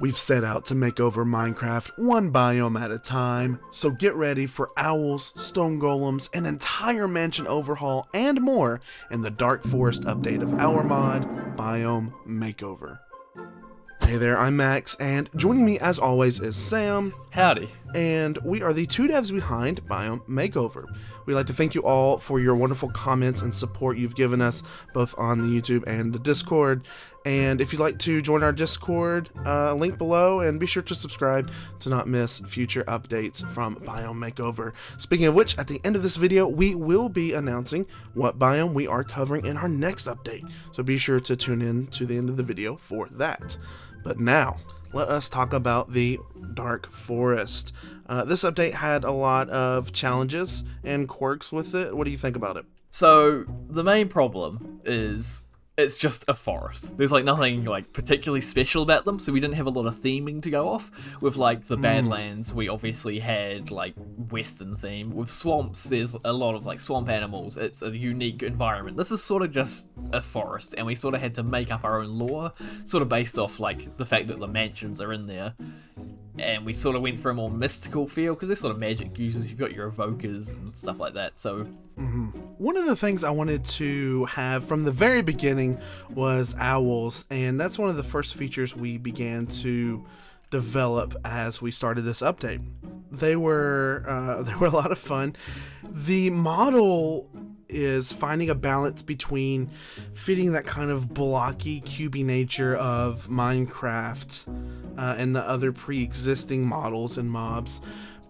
We've set out to make over Minecraft one biome at a time, so get ready for owls, stone golems, an entire mansion overhaul, and more in the Dark Forest update of our mod, Biome Makeover. Hey there, I'm Max, and joining me as always is Sam. Howdy. And we are the two devs behind Biome Makeover. We'd like to thank you all for your wonderful comments and support you've given us, both on the YouTube and the Discord. And if you'd like to join our Discord, link below, and be sure to subscribe to not miss future updates from Biome Makeover. Speaking of which, at the end of this video, we will be announcing what biome we are covering in our next update. So be sure to tune in to the end of the video for that. But now, let us talk about the Dark Forest. This update had a lot of challenges and quirks with it. What do you think about it? So, the main problem is it's just a forest. There's like nothing like particularly special about them, so we didn't have a lot of theming to go off. With like the Badlands, we obviously had like Western theme. With swamps, there's a lot of like swamp animals. It's a unique environment. This is sort of just a forest, and we sort of had to make up our own lore, sort of based off like the fact that the mansions are in there. And we sort of went for a more mystical feel, because there's sort of magic users, you've got your evokers and stuff like that, so... One of the things I wanted to have from the very beginning was owls, and that's one of the first features we began to develop as we started this update. They were a lot of fun. The model is finding a balance between fitting that kind of blocky, cubey nature of Minecraft and the other pre-existing models and mobs,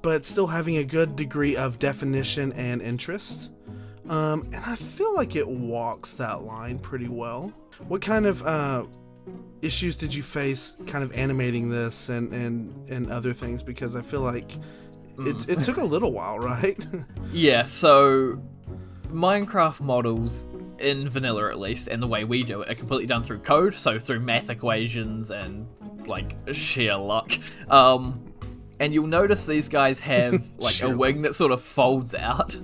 but still having a good degree of definition and interest. And I feel like it walks that line pretty well. What kind of issues did you face kind of animating this and other things? Because I feel like it took a little while, right? Yeah, so Minecraft models, in vanilla at least, and the way we do it, are completely done through code, so through math equations and like sheer luck. And you'll notice these guys have like a wing that sort of folds out.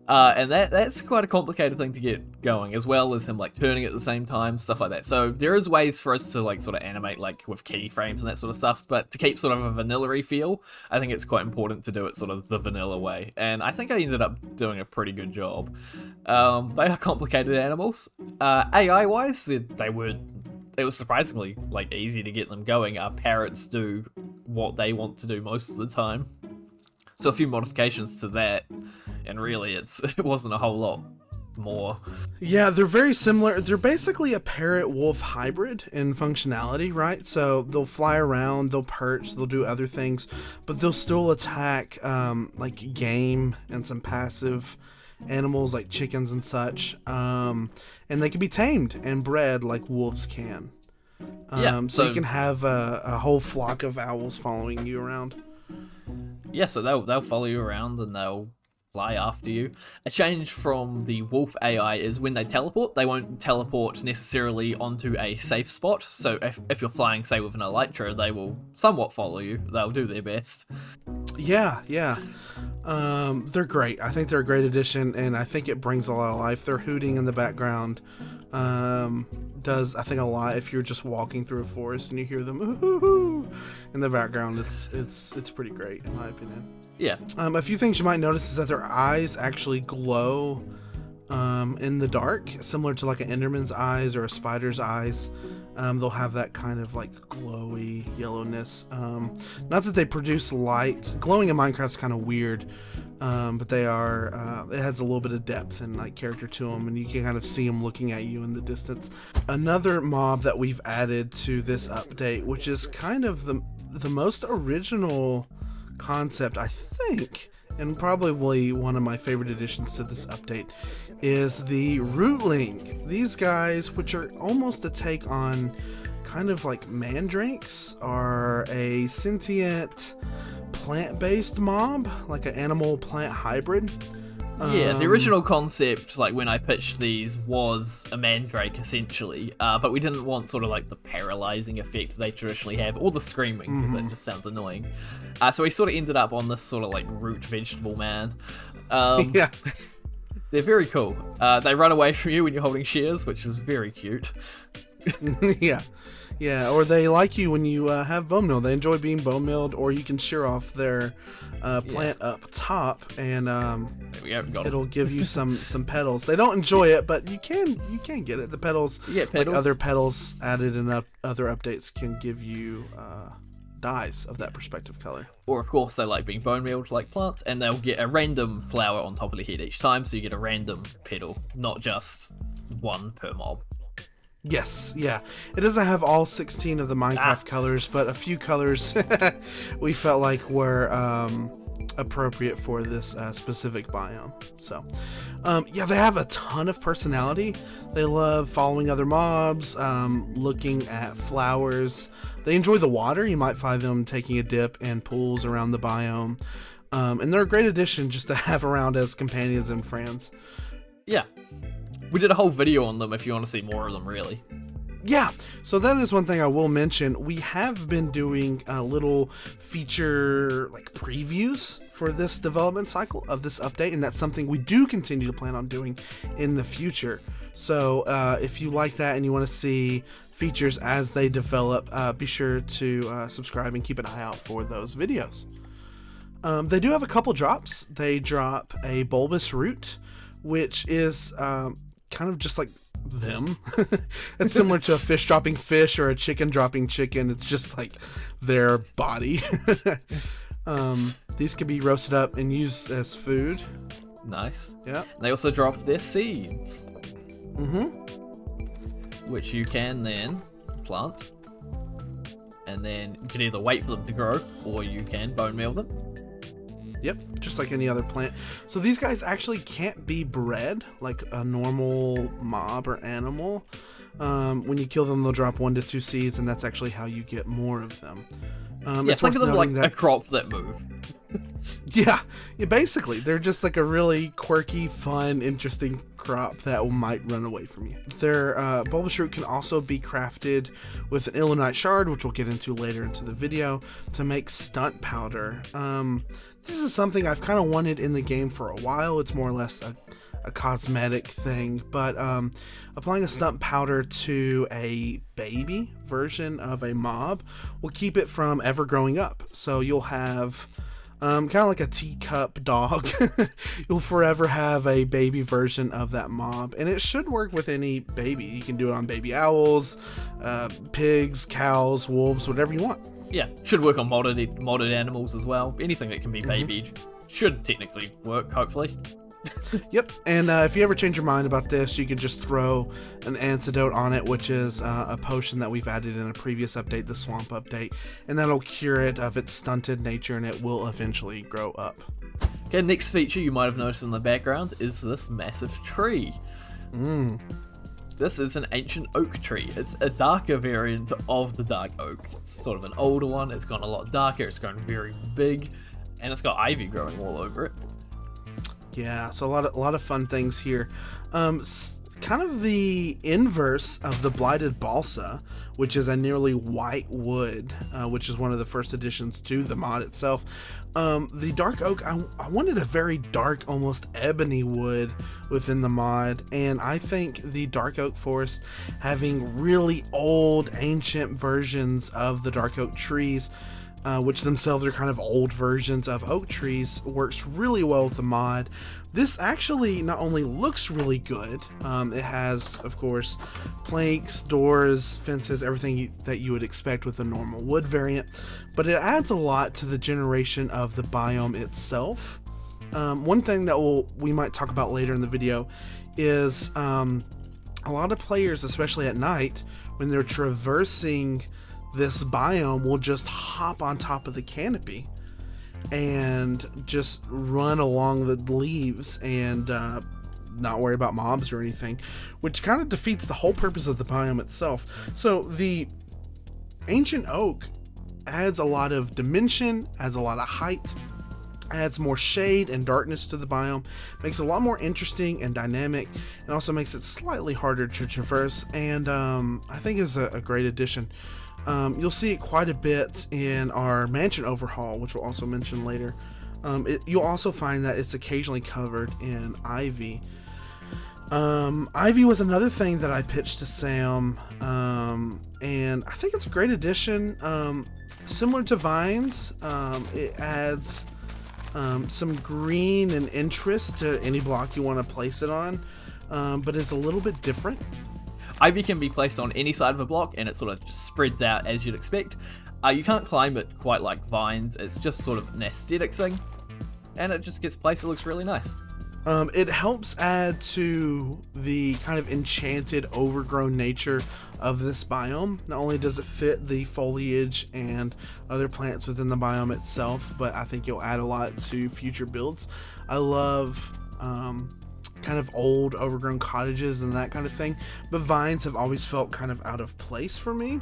And that's quite a complicated thing to get going, as well as him like turning at the same time, stuff like that. So there is ways for us to like sort of animate like with keyframes and that sort of stuff, but to keep sort of a vanilla-y feel, I think it's quite important to do it sort of the vanilla way. And I think I ended up doing a pretty good job. They are complicated animals. AI-wise, it was surprisingly like easy to get them going. Parrots do what they want to do most of the time. So a few modifications to that, and really it wasn't a whole lot more. Yeah, they're very similar. They're basically a parrot-wolf hybrid in functionality, right? So they'll fly around, they'll perch, they'll do other things, but they'll still attack like game and some passive animals like chickens and such. And they can be tamed and bred like wolves can. So you can have a whole flock of owls following you around. Yeah, so they'll follow you around and they'll fly after you. A change from the wolf AI is when they teleport, they won't teleport necessarily onto a safe spot. So if you're flying, say, with an elytra, they will somewhat follow you. They'll do their best. Yeah. They're great. I think they're a great addition, and I think it brings a lot of life. Their hooting in the background does, I think, a lot. If you're just walking through a forest and you hear them ooh, in the background, it's pretty great in my opinion. Yeah. A few things you might notice is that their eyes actually glow in the dark, similar to like an Enderman's eyes or a spider's eyes. They'll have that kind of like glowy yellowness. Not that they produce light. Glowing in Minecraft's kind of weird, but they are. It has a little bit of depth and like character to them, and you can kind of see them looking at you in the distance. Another mob that we've added to this update, which is kind of the most original concept, I think, and probably one of my favorite additions to this update, is the Rootling. These guys, which are almost a take on kind of like mandrakes, are a sentient plant-based mob, like an animal-plant hybrid. Yeah, the original concept, like when I pitched these, was a mandrake essentially, but we didn't want sort of like the paralyzing effect they traditionally have, or the screaming, because that just sounds annoying. So we sort of ended up on this sort of like root vegetable man. Yeah. They're very cool. They run away from you when you're holding shears, which is very cute. Yeah. Yeah, or they like you when you have bone meal. They enjoy being bone milled, or you can shear off their plant up top, and There we go, got it'll give you some petals. They don't enjoy it, but you can get it. The petals, You get petals. like other petals added in other updates, can give you dyes of that perspective color. Or of course they like being bone mealed like plants, and they'll get a random flower on top of the head each time, so you get a random petal, not just one per mob. Yes, yeah. It doesn't have all 16 of the Minecraft colors, but a few colors we felt like were appropriate for this specific biome. So, yeah, they have a ton of personality. They love following other mobs, looking at flowers. They enjoy the water. You might find them taking a dip in pools around the biome. And they're a great addition just to have around as companions and friends. Yeah. We did a whole video on them if you want to see more of them, really. Yeah, so that is one thing I will mention. We have been doing little feature like previews for this development cycle of this update, and that's something we do continue to plan on doing in the future. So if you like that and you want to see features as they develop, be sure to subscribe and keep an eye out for those videos. They do have a couple drops. They drop a bulbous root, which is kind of just like them. It's similar to a fish dropping fish or a chicken dropping chicken. It's just like their body. These can be roasted up and used as food. Nice. Yeah. They also dropped their seeds. Mm-hmm. Which you can then plant. And then you can either wait for them to grow, or you can bone meal them. Yep, just like any other plant. So these guys actually can't be bred like a normal mob or animal. When you kill them, they'll drop 1 to 2 seeds, and that's actually how you get more of them. Yeah, it's think of worth them like noting a crop that move. Yeah, basically. They're just like a really quirky, fun, interesting crop that might run away from you. Their bulbous root can also be crafted with an Illunite shard, which we'll get into later into the video, to make stunt powder. This is something I've kind of wanted in the game for a while. It's more or less a cosmetic thing, but applying a stunt powder to a baby version of a mob will keep it from ever growing up. So you'll have kind of like a teacup dog. You'll forever have a baby version of that mob, and it should work with any baby. You can do it on baby owls, pigs, cows, wolves, whatever you want. Yeah, should work on modded animals as well. Anything that can be babied should technically work, hopefully. Yep, and if you ever change your mind about this, you can just throw an antidote on it, which is a potion that we've added in a previous update, the swamp update, and that'll cure it of its stunted nature, and it will eventually grow up. Okay, next feature you might have noticed in the background is this massive tree. This is an ancient oak tree. It's a darker variant of the dark oak. It's sort of an older one. It's gone a lot darker. It's grown very big, and it's got ivy growing all over it. Yeah, so a lot of fun things here. Kind of the inverse of the blighted balsa, which is a nearly white wood, which is one of the first additions to the mod itself. The dark oak, I wanted a very dark, almost ebony wood within the mod, and I think the dark oak forest, having really old, ancient versions of the dark oak trees, which themselves are kind of old versions of oak trees, works really well with the mod. This actually not only looks really good, it has, of course, planks, doors, fences, everything that you would expect with a normal wood variant, but it adds a lot to the generation of the biome itself. One thing that we might talk about later in the video is a lot of players, especially at night, when they're traversing this biome, will just hop on top of the canopy and just run along the leaves and not worry about mobs or anything, which kind of defeats the whole purpose of the biome itself. So the ancient oak adds a lot of dimension, adds a lot of height, adds more shade and darkness to the biome, makes it a lot more interesting and dynamic, and also makes it slightly harder to traverse, and I think is a great addition. You'll see it quite a bit in our mansion overhaul, which we'll also mention later. You'll also find that it's occasionally covered in ivy. Ivy was another thing that I pitched to Sam, and I think it's a great addition. Similar to vines, it adds some green and interest to any block you want to place it on, but it's a little bit different. Ivy can be placed on any side of a block, and it sort of just spreads out as you'd expect. You can't climb it quite like vines, it's just sort of an aesthetic thing, and it just gets placed, it looks really nice. It helps add to the kind of enchanted, overgrown nature of this biome. Not only does it fit the foliage and other plants within the biome itself, but I think you'll add a lot to future builds. I love kind of old, overgrown cottages and that kind of thing, but vines have always felt kind of out of place for me.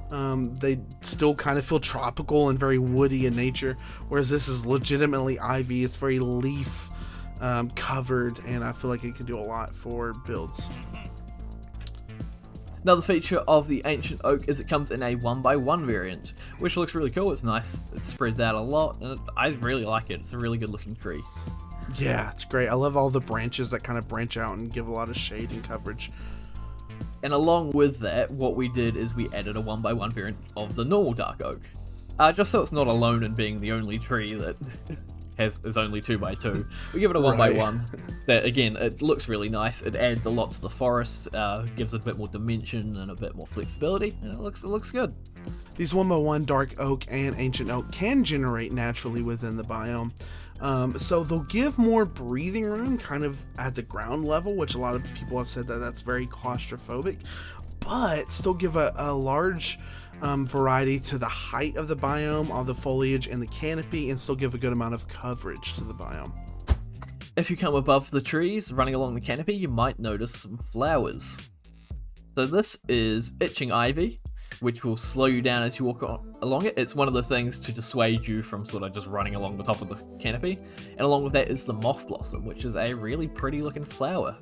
They still kind of feel tropical and very woody in nature, whereas this is legitimately ivy. It's very leaf covered, and I feel like it can do a lot for builds. Another feature of the Ancient Oak is it comes in a 1x1 variant, which looks really cool. It's nice, it spreads out a lot, and I really like it. It's a really good looking tree. Yeah, it's great. I love all the branches that kind of branch out and give a lot of shade and coverage. And along with that, what we did is we added a 1x1 variant of the normal Dark Oak. Just so it's not alone in being the only tree that is only 2x2. We give it a 1x1. That, again, it looks really nice. It adds a lot to the forest, gives it a bit more dimension and a bit more flexibility, and it looks good. These 1x1 Dark Oak and Ancient Oak can generate naturally within the biome. So they'll give more breathing room kind of at the ground level, which a lot of people have said that that's very claustrophobic, but still give a large variety to the height of the biome, all the foliage and the canopy, and still give a good amount of coverage to the biome. If you come above the trees, running along the canopy, you might notice some flowers. So this is Itching Ivy, which will slow you down as you walk along it. It's one of the things to dissuade you from sort of just running along the top of the canopy. And along with that is the Moth Blossom, which is a really pretty looking flower.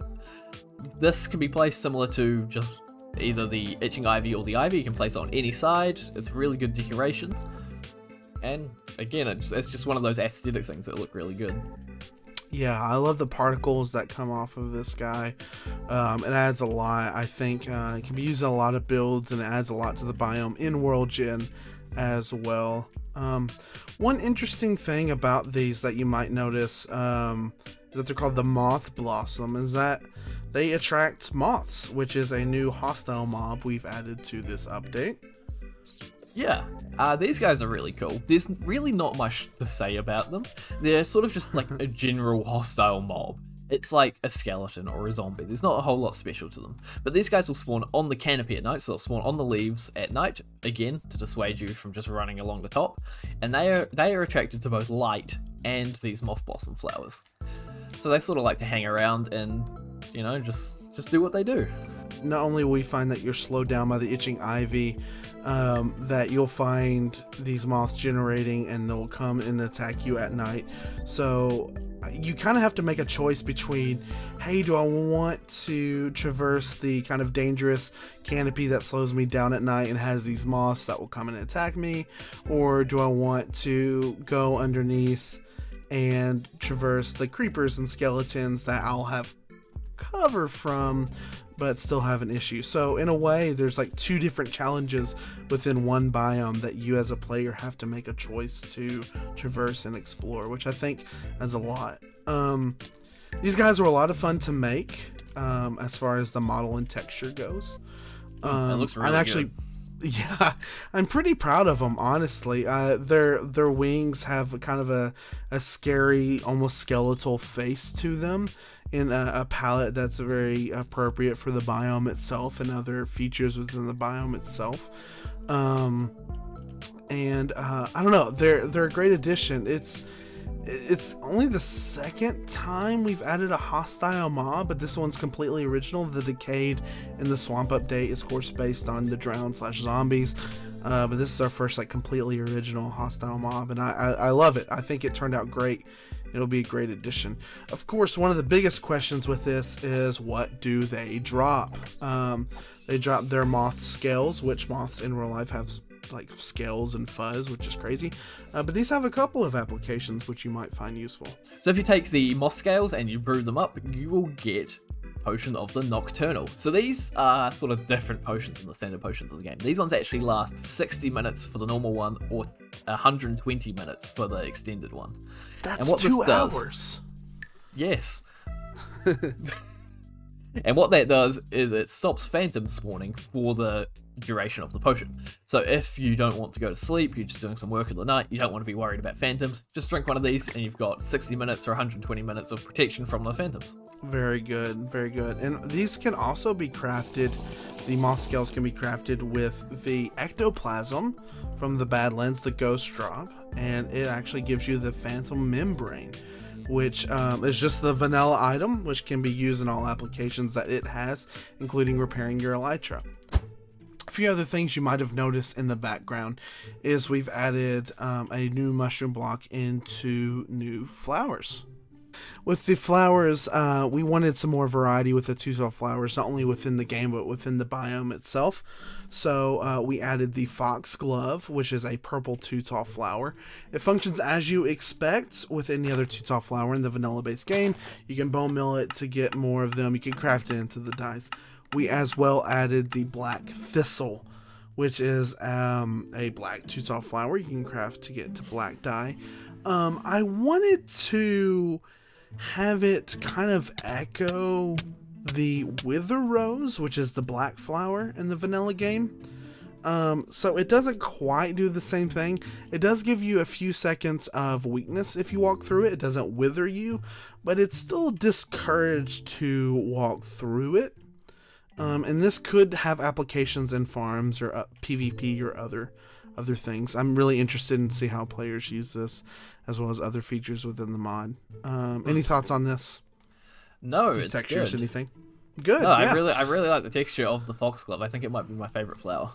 This can be placed similar to just either the Itching Ivy or the Ivy. You can place it on any side. It's really good decoration. And again, it's just one of those aesthetic things that look really good. Yeah, I love the particles that come off of this guy. It adds a lot. I think it can be used in a lot of builds, and it adds a lot to the biome in World Gen as well. One interesting thing about these that you might notice is that they're called the Moth Blossom, is that they attract moths, which is a new hostile mob we've added to this update. Yeah, these guys are really cool. There's really not much to say about them. They're sort of just like a general hostile mob. It's like a skeleton or a zombie. There's not a whole lot special to them. But these guys will spawn on the canopy at night, so they'll spawn on the leaves at night, again, to dissuade you from just running along the top. And they are attracted to both light and these moth blossom flowers. So they sort of like to hang around and, you know, just do what they do. Not only will we find that you're slowed down by the Itching Ivy, that you'll find these moths generating, and they'll come and attack you at night. So you kind of have to make a choice between, hey, do I want to traverse the kind of dangerous canopy that slows me down at night and has these moths that will come and attack me, or do I want to go underneath and traverse the creepers and skeletons that I'll have cover from but still have an issue? So in a way, there's like two different challenges within one biome that you as a player have to make a choice to traverse and explore, which I think is a lot. These guys were a lot of fun to make as far as the model and texture goes. It looks really good. Yeah, I'm pretty proud of them, honestly. Their wings have kind of a scary, almost skeletal face to them, in a palette that's very appropriate for the biome itself and other features within the biome itself. I don't know, they're a great addition. It's only the second time we've added a hostile mob, but this one's completely original. The Decayed and the Swamp update is, of course, based on the Drowned/Zombies, but this is our first like completely original hostile mob, and I love it. I think it turned out great. It'll be a great addition. Of course, one of the biggest questions with this is, what do they drop? They drop their moth scales, which moths in real life have like scales and fuzz, which is crazy. But these have a couple of applications which you might find useful. So if you take the moth scales and you brew them up, you will get Potion of the Nocturnal. So these are sort of different potions in the standard potions of the game. These ones actually last 60 minutes for the normal one, or 120 minutes for the extended one. That's and what 2 this does, hours. Yes. And what that does is it stops phantoms spawning for the duration of the potion. So if you don't want to go to sleep, you're just doing some work in the night, you don't want to be worried about phantoms, just drink one of these and you've got 60 minutes or 120 minutes of protection from the phantoms. Very good, very good. And these can also be crafted, the moth scales can be crafted with the ectoplasm from the Badlands, the ghost drop, and it actually gives you the phantom membrane, which is just the vanilla item, which can be used in all applications that it has, including repairing your elytra. A few other things you might have noticed in the background is we've added a new mushroom block into new flowers. With the flowers, we wanted some more variety with the two-tall flowers, not only within the game, but within the biome itself. So we added the foxglove, which is a purple two-tall flower. It functions as you expect with any other two-tall flower in the vanilla-based game. You can bone mill it to get more of them. You can craft it into the dyes. We as well added the black thistle, which is a black two-tall flower you can craft to get to black dye. I wanted to have it kind of echo the wither rose, which is the black flower in the vanilla game. So it doesn't quite do the same thing. It does give you a few seconds of weakness if you walk through it. It doesn't wither you, but it's still discouraged to walk through it. And this could have applications in farms or PvP or other things. I'm really interested in see how players use this, as well as other features within the mod. Any thoughts on this? No, it's textures, good. anything? Good. No, yeah. I really like the texture of the foxglove. I think it might be my favorite flower.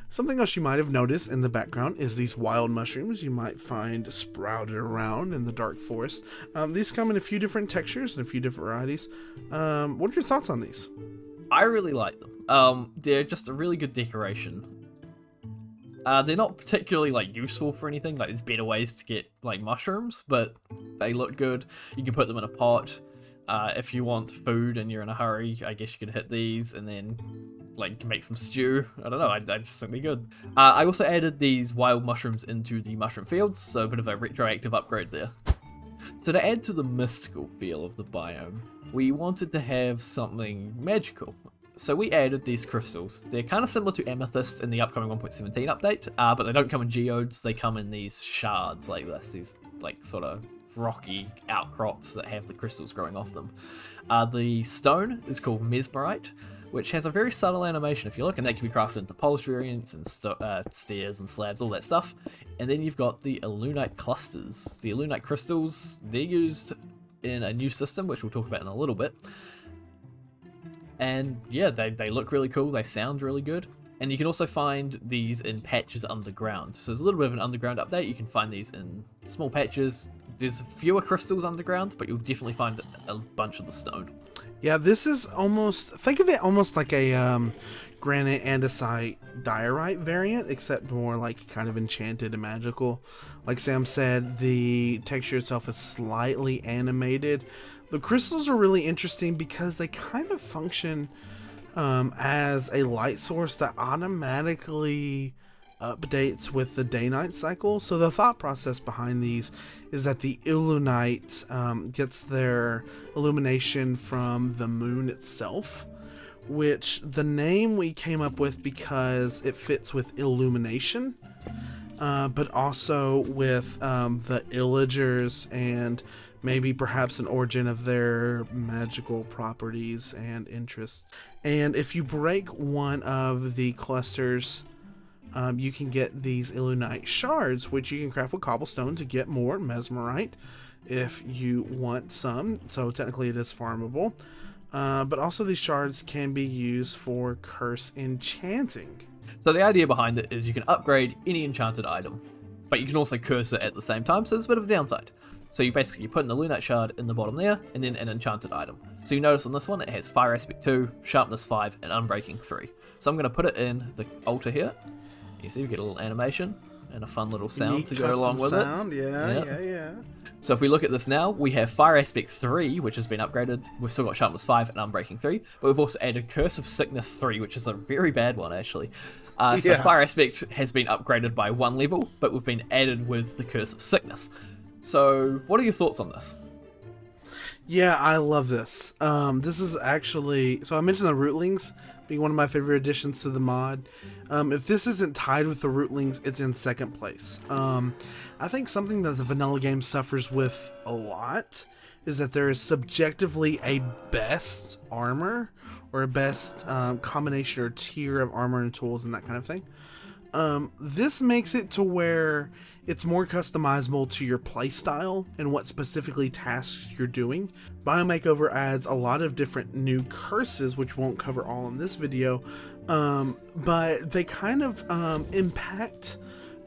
Something else you might have noticed in the background is these wild mushrooms you might find sprouted around in the dark forest. These come in a few different textures and a few different varieties. What are your thoughts on these? I really like them. They're just a really good decoration. They're not particularly useful for anything. There's better ways to get mushrooms, but they look good. You can put them in a pot. If you want food and you're in a hurry, I guess you could hit these and then you can make some stew. I don't know. I just think they're good. I also added these wild mushrooms into the mushroom fields, so a bit of a retroactive upgrade there. So to add to the mystical feel of the biome, we wanted to have something magical. So we added these crystals. They're kind of similar to amethyst in the upcoming 1.17 update, but they don't come in geodes. They come in these shards like this, these sort of rocky outcrops that have the crystals growing off them. The stone is called Mesmerite, which has a very subtle animation if you look, and that can be crafted into polished variants and stairs and slabs, all that stuff. And then you've got the Illunite clusters. The Illunite crystals, they're used in a new system, which we'll talk about in a little bit. And yeah, they look really cool, they sound really good. And you can also find these in patches underground. So there's a little bit of an underground update. You can find these in small patches. There's fewer crystals underground, but you'll definitely find a bunch of the stone. Yeah, this is almost, think of it almost like a granite andesite diorite variant, except more kind of enchanted and magical. Like Sam said, the texture itself is slightly animated. The crystals are really interesting because they kind of function as a light source that automatically updates with the day-night cycle. So the thought process behind these is that the Illunite gets their illumination from the moon itself, which the name we came up with because it fits with illumination, but also with the illagers and maybe perhaps an origin of their magical properties and interests. And if you break one of the clusters, you can get these Illunite shards, which you can craft with cobblestone to get more Mesmerite if you want some. So technically it is farmable. But also these shards can be used for curse enchanting. So the idea behind it is you can upgrade any enchanted item, but you can also curse it at the same time, so there's a bit of a downside. So you put an Illunite shard in the bottom there, and then an enchanted item. So you notice on this one it has Fire Aspect 2, Sharpness 5, and Unbreaking 3. So I'm going to put it in the altar here. You see we get a little animation. and a fun little sound Neat to go along with sound. it. Yeah. So if we look at this now, we have Fire Aspect 3, which has been upgraded. We've still got Sharpness 5 and Unbreaking 3, but we've also added Curse of Sickness 3, which is a very bad one, actually. So Fire Aspect has been upgraded by 1 level, but we've been added with the Curse of Sickness. So what are your thoughts on this? Yeah, I love this. This is actually... So I mentioned the Rootlings being one of my favorite additions to the mod. If this isn't tied with the Rootlings, it's in second place. I think something that the vanilla game suffers with a lot is that there is subjectively a best armor or a best combination or tier of armor and tools and that kind of thing. This makes it to where it's more customizable to your playstyle and what specifically tasks you're doing. Biome Makeover adds a lot of different new curses, which won't cover all in this video, but they kind of impact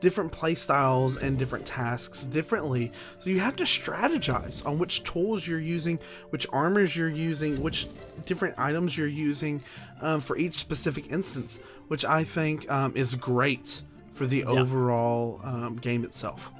different playstyles and different tasks differently. So you have to strategize on which tools you're using, which armors you're using, which different items you're using for each specific instance, which I think is great for the overall game itself.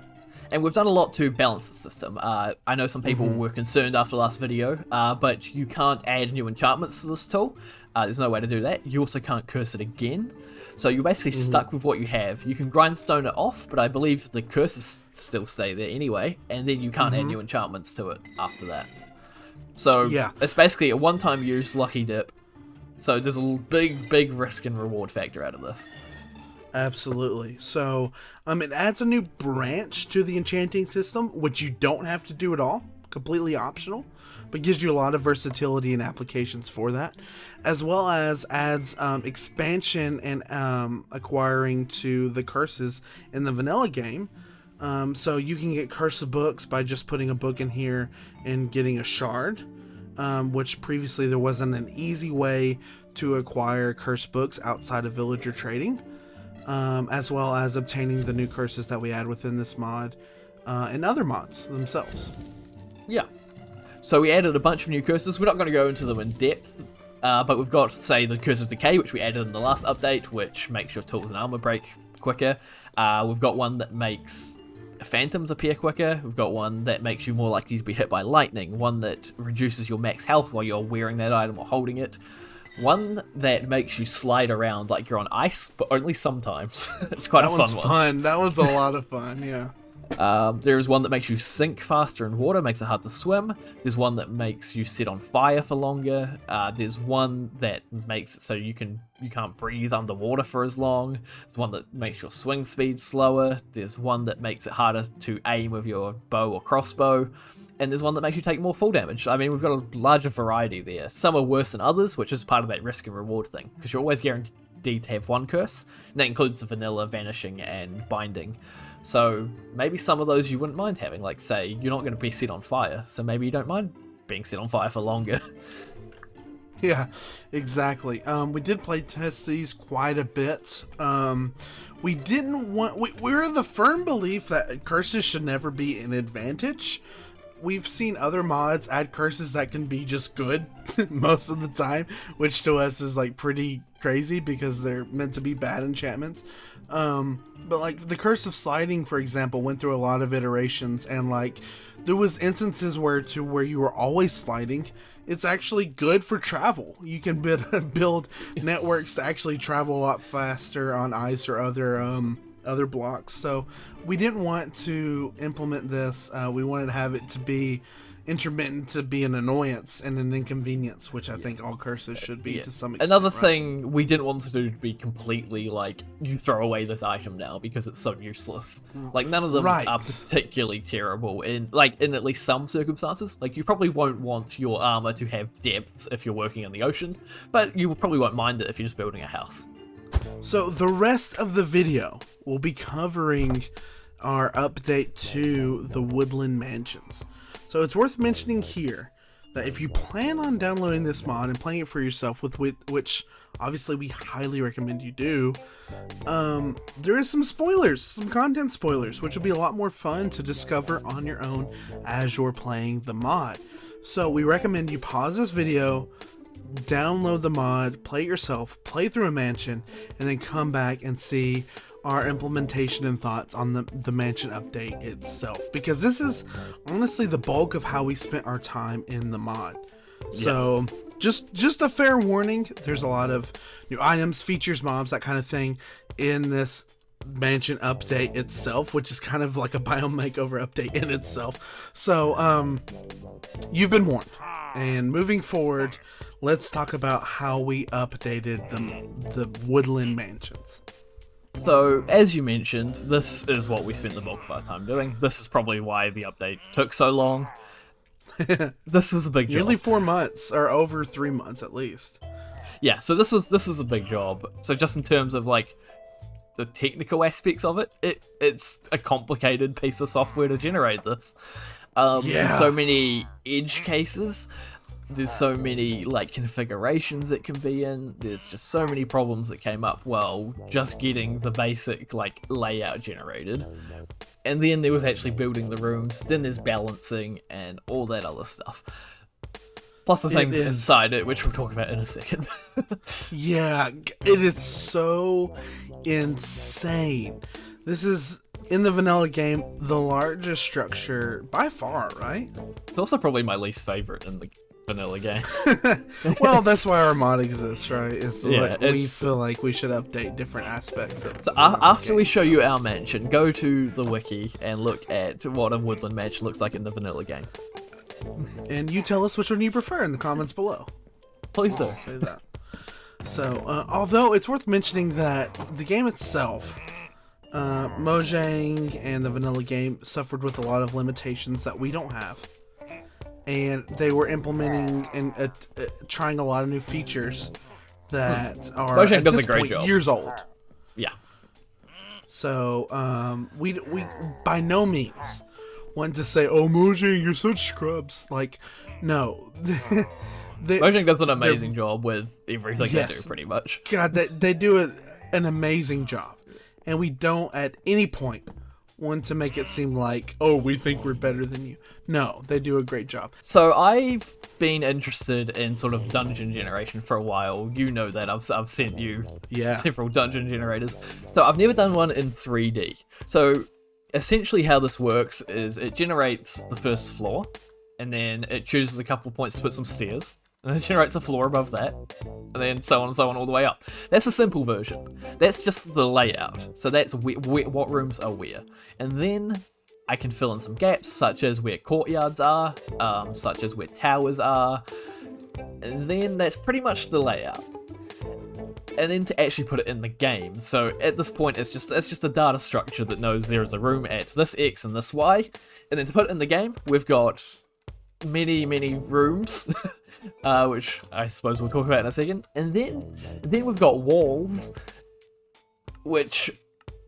And we've done a lot to balance the system. I know some people were concerned after the last video, but you can't add new enchantments to this tool. There's no way to do that. You also can't curse it again. So you're basically stuck with what you have. You can grindstone it off, but I believe the curses still stay there anyway, and then you can't add new enchantments to it after that. So it's basically a one-time use lucky dip. So there's a big risk and reward factor out of this. Absolutely. So it adds a new branch to the enchanting system, which you don't have to do at all, completely optional, but gives you a lot of versatility and applications for that, as well as adds expansion and acquiring to the curses in the vanilla game. So you can get curse of books by just putting a book in here and getting a shard, which previously there wasn't an easy way to acquire curse books outside of villager trading. As well as obtaining the new curses that we add within this mod and other mods themselves. Yeah. So we added a bunch of new curses. We're not going to go into them in depth, but we've got, say, the Curses Decay, which we added in the last update, which makes your tools and armor break quicker. We've got one that makes phantoms appear quicker. We've got one that makes you more likely to be hit by lightning. One that reduces your max health while you're wearing that item or holding it. One that makes you slide around like you're on ice, but only sometimes. It's quite a fun one. That one's a lot of fun, yeah. There's one that makes you sink faster in water, makes it hard to swim. There's one that makes you sit on fire for longer. There's one that makes it so you can't breathe underwater for as long. There's one that makes your swing speed slower. There's one that makes it harder to aim with your bow or crossbow. And there's one that makes you take more full damage. I mean, we've got a larger variety there. Some are worse than others, which is part of that risk and reward thing, because you're always guaranteed to have one curse, and that includes the vanilla, vanishing, and binding. So maybe some of those you wouldn't mind having, like, say, you're not going to be set on fire, so maybe you don't mind being set on fire for longer. Yeah, exactly. We did play test these quite a bit. We didn't want... We're the firm belief that curses should never be an advantage. We've seen other mods add curses that can be just good most of the time, which to us is like pretty crazy because they're meant to be bad enchantments. But like the Curse of Sliding, for example, went through a lot of iterations, and like there was instances where you were always sliding. It's actually good for travel. You can build networks to actually travel a lot faster on ice or other blocks. So we didn't want to implement this. We wanted to have it to be intermittent, to be an annoyance and an inconvenience, which I think all curses should be to some extent. Another thing we didn't want to do to be completely like, you throw away this item now because it's so useless. Like none of them are particularly terrible in at least some circumstances. Like you probably won't want your armor to have depths if you're working in the ocean, but you probably won't mind it if you're just building a house. So the rest of the video will be covering our update to the Woodland mansions. So it's worth mentioning here that if you plan on downloading this mod and playing it for yourself, which obviously we highly recommend you do, there is some spoilers, some content spoilers, which will be a lot more fun to discover on your own as you're playing the mod. So we recommend you pause this video, download the mod, play it yourself, play through a mansion, and then come back and see our implementation and thoughts on the mansion update itself, because this is honestly the bulk of how we spent our time in the mod. So just a fair warning, there's a lot of new items, features, mobs, that kind of thing in this mansion update itself, which is kind of like a Biome Makeover update in itself. So you've been warned. And moving forward, let's talk about how we updated the Woodland mansions. So, as you mentioned, this is what we spent the bulk of our time doing. This is probably why the update took so long. This was a big job. Nearly 4 months, or over 3 months at least. Yeah, so this was a big job. So just in terms of like the technical aspects of it, it's a complicated piece of software to generate this. There's so many edge cases. There's so many like configurations it can be in. There's just so many problems that came up while just getting the basic like layout generated. And then there was actually building the rooms. Then there's balancing and all that other stuff. Plus the things inside it, which we'll talk about in a second. Yeah, it is so insane. This is, in the vanilla game, the largest structure by far, right? It's also probably my least favorite in the vanilla game. Well, that's why our mod exists, right? We feel like we should update different aspects of So after we show you our mansion, go to the wiki and look at what a woodland mansion looks like in the vanilla game. And you tell us which one you prefer in the comments below. Please do. Say that. So, although it's worth mentioning that the game itself, Mojang and the vanilla game suffered with a lot of limitations that we don't have. And they were implementing and trying a lot of new features that are Mojang at does this a great point job. Years old. Yeah. So we by no means want to say, "Oh, Mojang, you're such scrubs." Like, no. Mojang does an amazing job with everything they do, pretty much. God, they do an amazing job, and we don't at any point want to make it seem like, oh, we think we're better than you. No, they do a great job. So I've been interested in sort of dungeon generation for a while. You know that I've sent you several dungeon generators. So I've never done one in 3D. So essentially how this works is it generates the first floor, and then it chooses a couple of points to put some stairs, and it generates a floor above that, and then so on and so on all the way up. That's a simple version. That's just the layout. So that's what rooms are where. And then I can fill in some gaps, such as where courtyards are, such as where towers are, and then that's pretty much the layout. And then to actually put it in the game. So at this point, it's just a data structure that knows there is a room at this X and this Y. And then to put it in the game, we've got many rooms, which I suppose we'll talk about in a second. And then we've got walls, which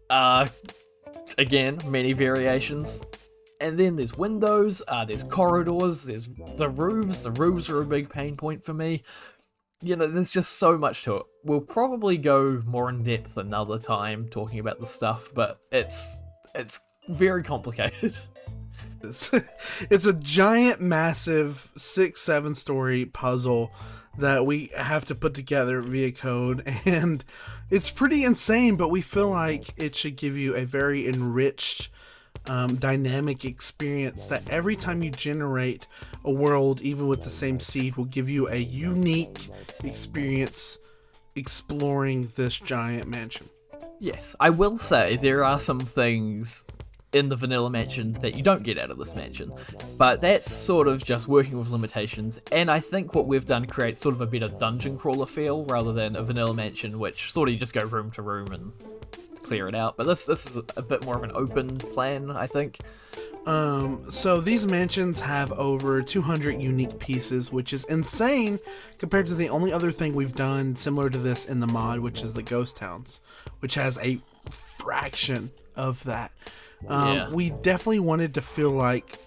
are, again, many variations. And then there's windows, there's corridors, there's the roofs. The roofs are a big pain point for me. You know, there's just so much to it. We'll probably go more in depth another time talking about the stuff, but it's very complicated. It's a giant, massive 6-7 story puzzle that we have to put together via code, and it's pretty insane, but we feel like it should give you a very enriched, dynamic experience that every time you generate a world, even with the same seed, will give you a unique experience exploring this giant mansion. Yes, I will say there are some things in the vanilla mansion that you don't get out of this mansion, but that's sort of just working with limitations, and I think what we've done creates sort of a better dungeon crawler feel rather than a vanilla mansion, which sort of you just go room to room and clear it out. But this is a bit more of an open plan, I think. So these mansions have over 200 unique pieces, which is insane compared to the only other thing we've done similar to this in the mod, which is the ghost towns, which has a fraction of that. We definitely wanted to feel like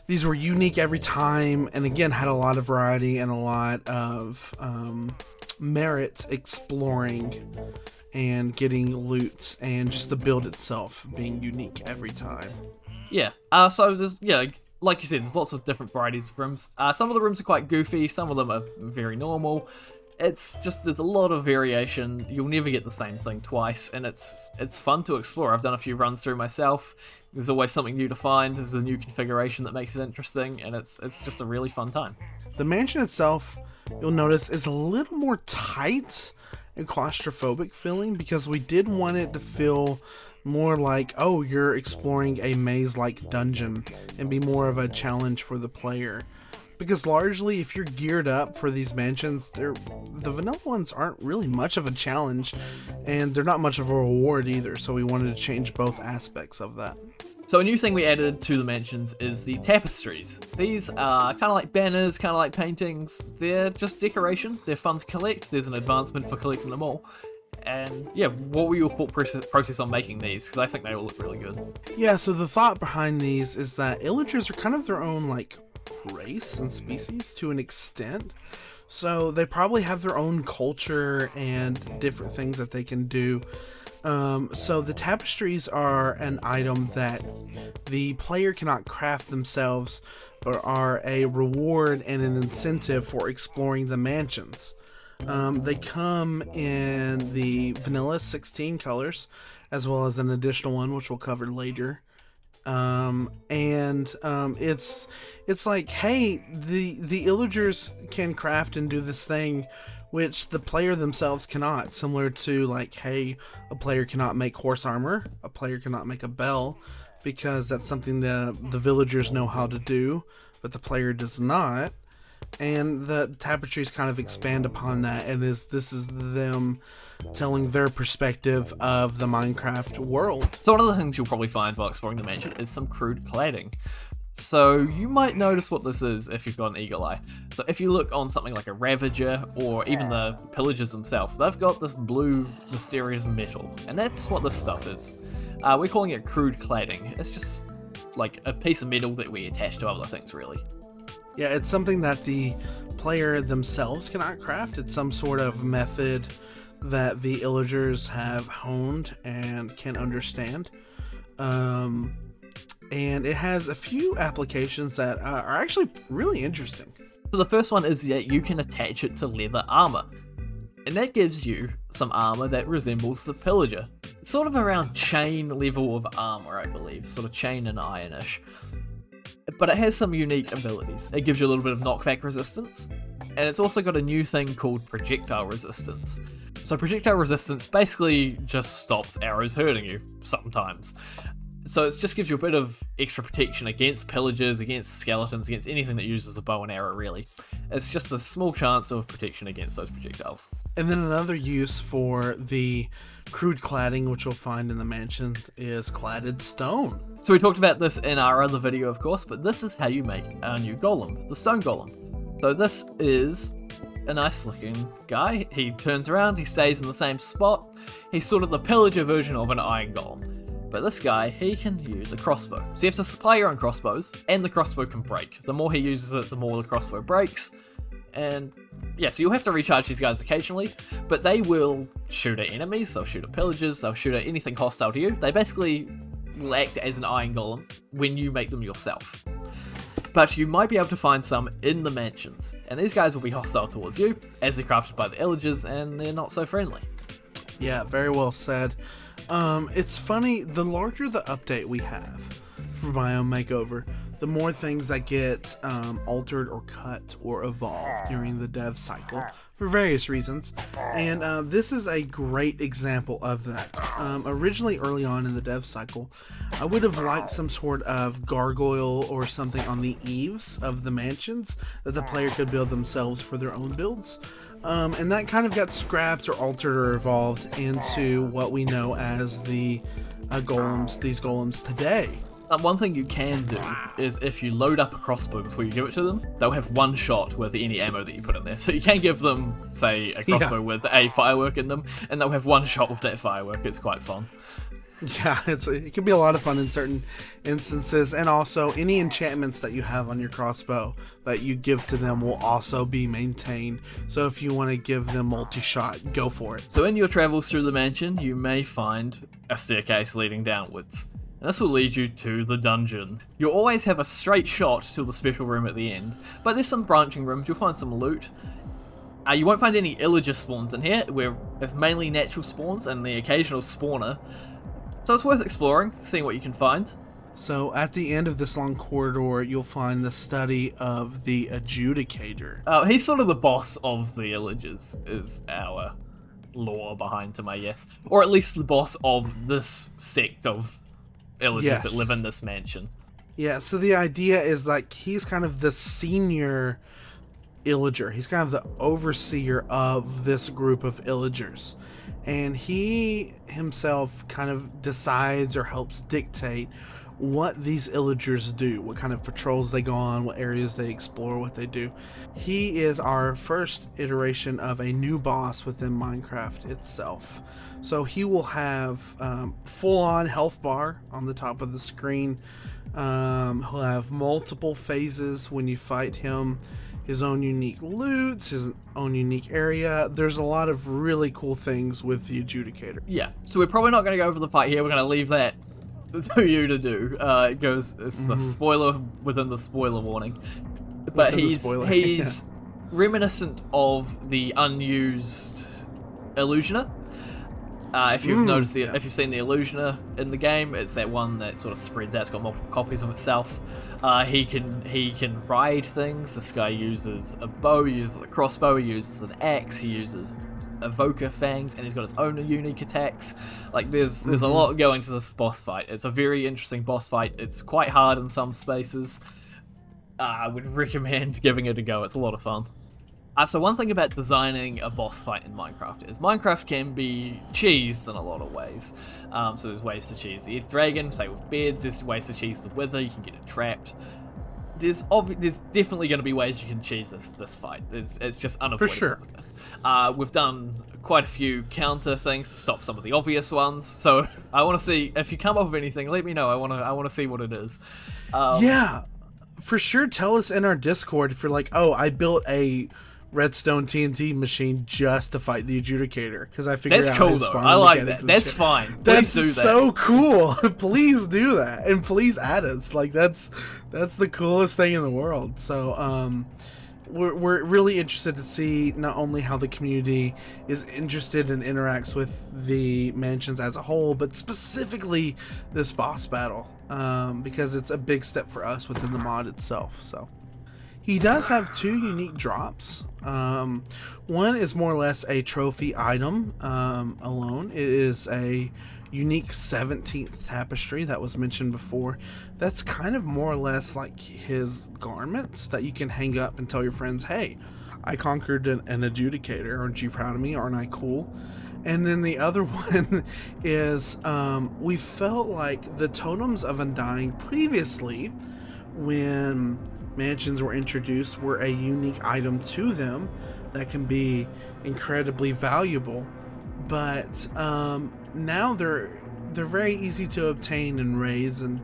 these were unique every time, and again had a lot of variety and a lot of merit exploring and getting loot, and just the build itself being unique every time. Yeah. So there's like you said, there's lots of different varieties of rooms. Some of the rooms are quite goofy, some of them are very normal. It's just, there's a lot of variation. You'll never get the same thing twice, and it's fun to explore. I've done a few runs through myself. There's always something new to find. There's a new configuration that makes it interesting, and it's just a really fun time. The mansion itself, you'll notice, is a little more tight and claustrophobic feeling, because we did want it to feel more like, oh, you're exploring a maze-like dungeon, and be more of a challenge for the player. Because largely, if you're geared up for these mansions, the vanilla ones aren't really much of a challenge, and they're not much of a reward either, so we wanted to change both aspects of that. So a new thing we added to the mansions is the tapestries. These are kind of like banners, kind of like paintings. They're just decoration. They're fun to collect. There's an advancement for collecting them all. And yeah, what were your thought process on making these? Because I think they all look really good. Yeah, so the thought behind these is that illagers are kind of their own, like, race and species to an extent. So they probably have their own culture and different things that they can do. So the tapestries are an item that the player cannot craft themselves, but are a reward and an incentive for exploring the mansions. They come in the vanilla 16 colors, as well as an additional one which we'll cover later. It's like, hey, the illagers can craft and do this thing which the player themselves cannot, similar to, like, hey, a player cannot make horse armor, a player cannot make a bell, because that's something the villagers know how to do, but the player does not. And the tapestries kind of expand upon that, and this is them telling their perspective of the Minecraft world. So one of the things you'll probably find while exploring the mansion is some crude cladding. So you might notice what this is if you've got an eagle eye. So if you look on something like a Ravager, or even the pillagers themselves, they've got this blue mysterious metal, and that's what this stuff is. We're calling it crude cladding. It's just like a piece of metal that we attach to other things, really. Yeah, it's something that the player themselves cannot craft. It's some sort of method that the illagers have honed and can understand. And it has a few applications that are actually really interesting. So the first one is that you can attach it to leather armor. And that gives you some armor that resembles the pillager. It's sort of around chain level of armor, I believe. Sort of chain and ironish. But it has some unique abilities. It gives you a little bit of knockback resistance, and it's also got a new thing called projectile resistance. So projectile resistance basically just stops arrows hurting you, sometimes. So it just gives you a bit of extra protection against pillagers, against skeletons, against anything that uses a bow and arrow, really. It's just a small chance of protection against those projectiles. And then another use for the crude cladding, which you'll find in the mansions, is cladded stone. So we talked about this in our other video, of course, but this is how you make our new golem, the stone golem. So this is a nice looking guy. He turns around, he stays in the same spot. He's sort of the pillager version of an iron golem. But this guy, he can use a crossbow. So you have to supply your own crossbows, and the crossbow can break. The more he uses it, the more the crossbow breaks. And yeah, so you'll have to recharge these guys occasionally, but they will shoot at enemies, they'll shoot at pillagers, they'll shoot at anything hostile to you. They basically will act as an iron golem when you make them yourself. But you might be able to find some in the mansions, and these guys will be hostile towards you, as they're crafted by the illagers, and they're not so friendly. Yeah, very well said. It's funny, the larger the update we have for Biome Makeover, the more things that get altered or cut or evolved during the dev cycle for various reasons. And this is a great example of that. Originally, early on in the dev cycle, I would have liked some sort of gargoyle or something on the eaves of the mansions that the player could build themselves for their own builds. And that kind of got scrapped or altered or evolved into what we know as the golems, these golems today. One thing you can do is if you load up a crossbow before you give it to them, they'll have one shot with any ammo that you put in there. So you can give them, say, a crossbow with a firework in them, and they'll have one shot with that firework. It's quite fun. Yeah, it can be a lot of fun in certain instances, and also any enchantments that you have on your crossbow that you give to them will also be maintained. So if you want to give them multi-shot, go for it. So in your travels through the mansion, you may find a staircase leading downwards. And this will lead you to the dungeon. You'll always have a straight shot to the special room at the end, but there's some branching rooms, you'll find some loot. You won't find any illager spawns in here, where it's mainly natural spawns and the occasional spawner. So it's worth exploring, seeing what you can find. So at the end of this long corridor, you'll find the study of the Adjudicator. He's sort of the boss of the illagers, is our lore behind him, I guess. Or at least the boss of this sect of illagers that live in this mansion. Yeah, so the idea is like he's kind of the senior illager. He's kind of the overseer of this group of illagers. And he himself kind of decides or helps dictate what these illagers do, what kind of patrols they go on, what areas they explore, what they do. He is our first iteration of a new boss within Minecraft itself. So he will have full-on health bar on the top of the screen. He'll have multiple phases when you fight him, his own unique loot, his own unique area. There's a lot of really cool things with the Adjudicator. Yeah, so we're probably not going to go over the fight here. We're going to leave that to you to do. It's a spoiler within the spoiler warning. But he's reminiscent of the unused Illusioner. If you've noticed, if you've seen the Illusioner in the game, it's that one that sort of spreads out. It's got multiple copies of itself. He can ride things. This guy uses a bow, he uses a crossbow, he uses an axe, he uses evoker fangs, and he's got his own unique attacks. Like there's a lot going to this boss fight. It's a very interesting boss fight. It's quite hard in some spaces. I would recommend giving it a go. It's a lot of fun. So one thing about designing a boss fight in Minecraft is Minecraft can be cheesed in a lot of ways. So there's ways to cheese the dragon, say with beds. There's ways to cheese the wither. You can get it trapped. There's definitely going to be ways you can cheese this fight. It's just unavoidable. For sure. We've done quite a few counter things to stop some of the obvious ones. So I want to see if you come up with anything. Let me know. I want to see what it is. Yeah, for sure. Tell us in our Discord if you're like, oh, I built a redstone TNT machine just to fight the Adjudicator, because I figured that's out cool his though. spawn I like that. mechanics and That's shit. fine. Please That's do that. so cool. Please do that, and please add us. Like that's the coolest thing in the world. So we're really interested to see not only how the community is interested and interacts with the mansions as a whole, but specifically this boss battle, because it's a big step for us within the mod itself. So he does have two unique drops. One is more or less a trophy item alone. It is a unique 17th tapestry that was mentioned before. That's kind of more or less like his garments that you can hang up and tell your friends, hey, I conquered an Adjudicator. Aren't you proud of me? Aren't I cool? And then the other one is we felt like the Totems of Undying previously, when mansions were introduced, were a unique item to them that can be incredibly valuable, but now they're very easy to obtain in raids, and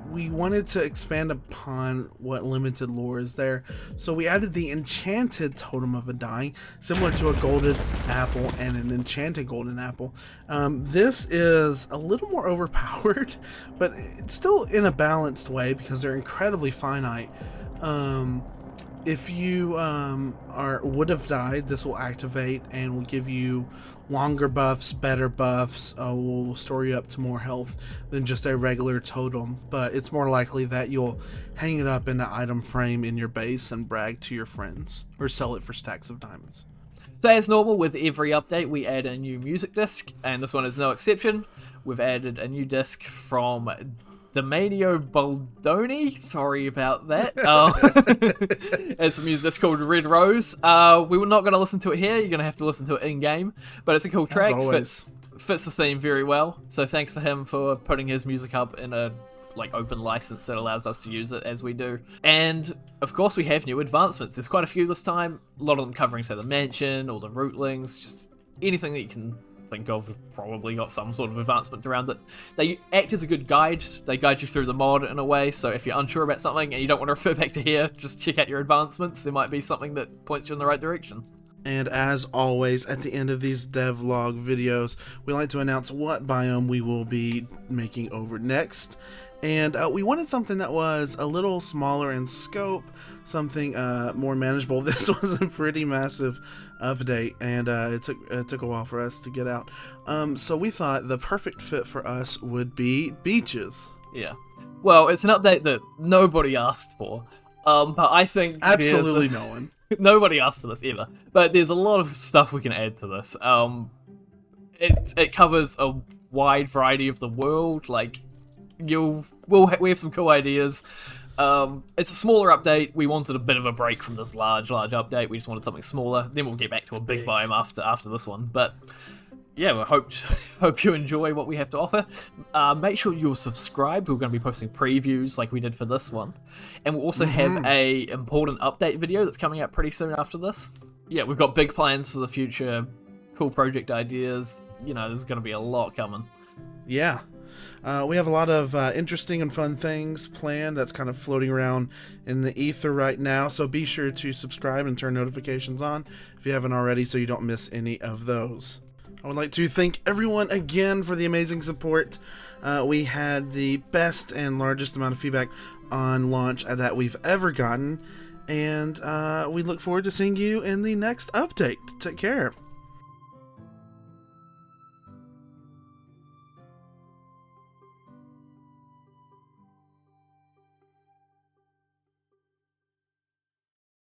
we wanted to expand upon what limited lore is there, so we added the enchanted Totem of Undying, similar to a golden apple and an enchanted golden apple. This is a little more overpowered, but it's still in a balanced way because they're incredibly finite. If you would have died, this will activate and will give you longer buffs, better buffs, will restore you up to more health than just a regular totem, but it's more likely that you'll hang it up in an item frame in your base and brag to your friends, or sell it for stacks of diamonds. So as normal with every update, we add a new music disc, and this one is no exception. We've added a new disc from Demanio Baldoni, sorry about that. It's a music that's called Red Rose. We were not going to listen to it here, you're going to have to listen to it in-game, but it's a cool track, fits the theme very well, so thanks for him for putting his music up in a open license that allows us to use it as we do. And of course we have new advancements. There's quite a few this time, a lot of them covering, say, the mansion or the Rootlings, just anything that you can think of probably got some sort of advancement around it. They act as a good guide. They guide you through the mod in a way, so if you're unsure about something and you don't want to refer back to here, just check out your advancements. There might be something that points you in the right direction. And as always, at the end of these devlog videos, we like to announce what biome we will be making over next. And we wanted something that was a little smaller in scope, something more manageable. This was a pretty massive update, and it took a while for us to get out. So we thought the perfect fit for us would be beaches. Yeah. Well, it's an update that nobody asked for. But I think absolutely no one. Nobody asked for this ever. But there's a lot of stuff we can add to this. It covers a wide variety of the world. Like, we have some cool ideas. It's a smaller update. We wanted a bit of a break from this large update. We just wanted something smaller. Then we'll get back to a big biome after this one. But yeah, we hope you enjoy what we have to offer. Make sure you're subscribed. We're going to be posting previews like we did for this one. And we'll also have a important update video that's coming out pretty soon after this. Yeah, we've got big plans for the future, cool project ideas. You know, there's going to be a lot coming. Yeah. We have a lot of interesting and fun things planned that's kind of floating around in the ether right now. So be sure to subscribe and turn notifications on if you haven't already so you don't miss any of those. I would like to thank everyone again for the amazing support. We had the best and largest amount of feedback on launch that we've ever gotten. And we look forward to seeing you in the next update. Take care.